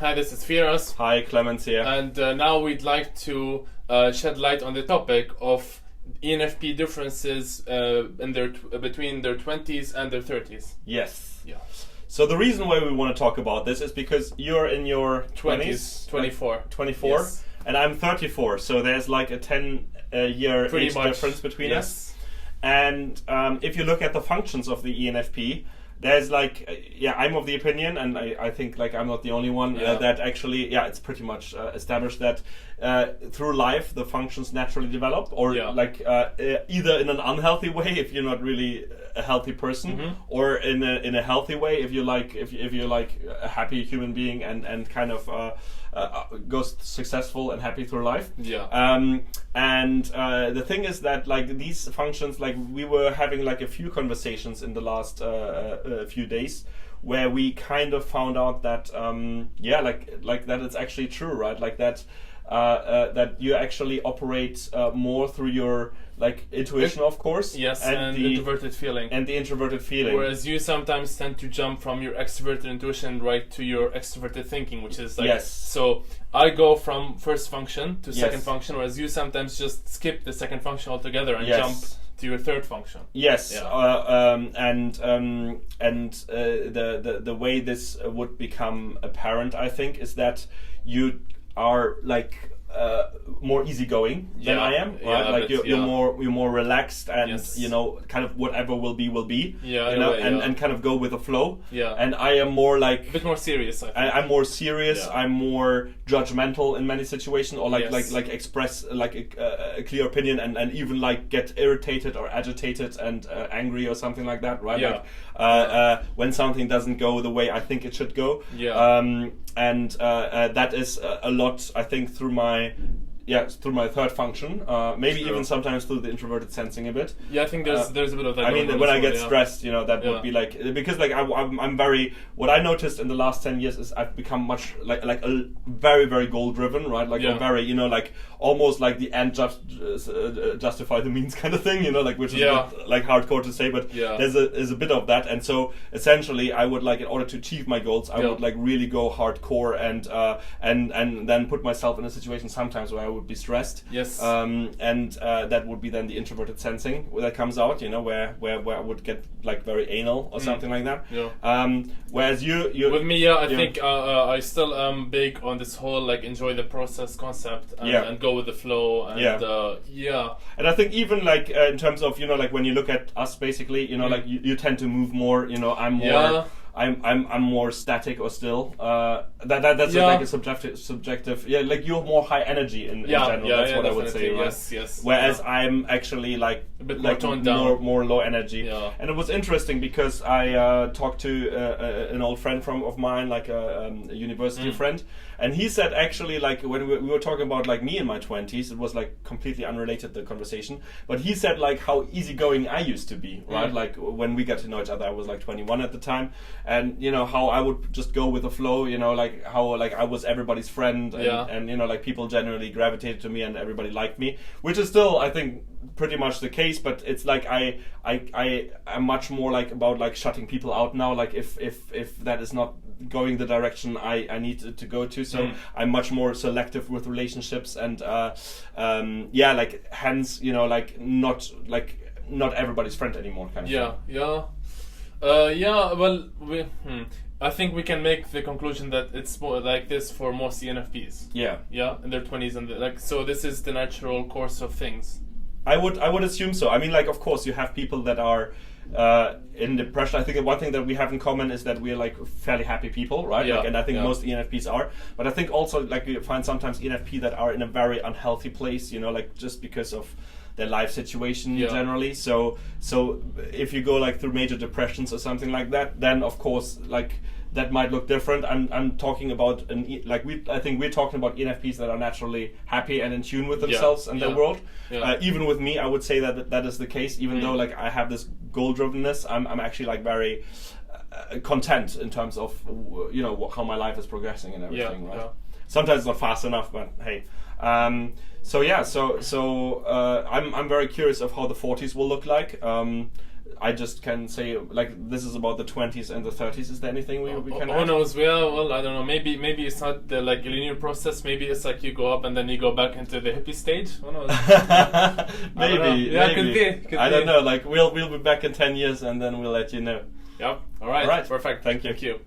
Hi, this is Firas. Hi, Clemens here. And now we'd like to shed light on the topic of ENFP differences between their 20s and their 30s. Yes. Yeah. So the reason why we want to talk about this is because you're in your 20s. 24. 24. Yes. And I'm 34. So there's like a 10-year age difference between us. And if you look at the functions of the ENFP, there's like, I'm of the opinion, and I think like I'm not the only one, that actually, it's pretty much established that through life the functions naturally develop, or either in an unhealthy way if you're not really a healthy person, or in a healthy way if you're like a happy human being and kind of goes successful and happy through life. And the thing is that like these functions, like we were having like a few conversations in the last few days where we kind of found out that like that it's actually true, right? Like that that you actually operate more through your like intuition, of course. Yes, and the introverted feeling. And the introverted feeling. Whereas you sometimes tend to jump from your extroverted intuition right to your extroverted thinking, which is like... So I go from first function to second function, whereas you sometimes just skip the second function altogether and jump to your third function. Yes, and the way this would become apparent, I think, is that you are like more easygoing than I am, right? Like you're more relaxed, and you know, kind of whatever will be, and kind of go with the flow. And I am more like a bit more serious. I'm more serious. I'm more judgmental in many situations, or like express like a clear opinion, and even like get irritated or agitated and angry or something like that, right? When something doesn't go the way I think it should go. And that is a lot, I think, through my third function, maybe even sometimes through the introverted sensing a bit. I think there's a bit of that. I mean, when I get stressed, you know, that would be like, because like I'm very, what I noticed in the last 10 years is I've become much like a very, very goal driven, right? Like I'm very, you know, like almost like the end justify the means kind of thing, you know, like, which is a bit, like hardcore to say, but there's a bit of that. And so essentially I would like, in order to achieve my goals, I would like really go hardcore and then put myself in a situation sometimes where I would be stressed. And that would be then the introverted sensing that comes out, you know, where I would get like very anal or something like that. Whereas you with me, I think I still am big on this whole like enjoy the process concept and go with the flow, and and I think even like in terms of, you know, like when you look at us, basically, you know, like you tend to move more, you know, I'm more I'm more static or still. That's like a subjective. Like you're more high energy in general. That's what I would say, right? Whereas I'm actually like a bit more toned down, more low energy. And it was interesting because I talked to an old friend of mine, like a university friend, and he said actually like when we were talking about like me in my 20s, it was like completely unrelated, the conversation. But he said like how easygoing I used to be, right? Like when we got to know each other, I was like 21 at the time. And you know how I would just go with the flow, you know, like how like I was everybody's friend, and you know, like people generally gravitated to me and everybody liked me, which is still, I think, pretty much the case. But it's like I am much more like about like shutting people out now, like if that is not going the direction I need to go to. So I'm much more selective with relationships, and like hence, you know, like not everybody's friend anymore, kind of thing. I think we can make the conclusion that it's more like this for most ENFPs. In their 20s, and so this is the natural course of things. I would assume so. I mean, like, of course, you have people that are in depression. I think one thing that we have in common is that we're like fairly happy people, right? And I think most ENFPs are. But I think also like you find sometimes ENFP that are in a very unhealthy place, you know, like just because of their life situation generally. So if you go like through major depressions or something like that, then of course like that might look different. I'm talking about I think we're talking about ENFPs that are naturally happy and in tune with themselves and their world. Even with me, I would say that is the case. Even though like I have this goal drivenness, I'm actually like very content in terms of, you know, how my life is progressing and everything. Right? Sometimes it's not fast enough, but hey. I'm very curious of how the 40s will look like. I just can say like this is about the 20s and the 30s. Is there anything we can add? Oh no, well, I don't know. Maybe it's not the like linear process. Maybe it's like you go up and then you go back into the hippie stage. Who knows? Maybe. Yeah, could be. I don't know. Like we'll be back in 10 years and then we'll let you know. Yep. All right. Perfect. Thank you. Thank you.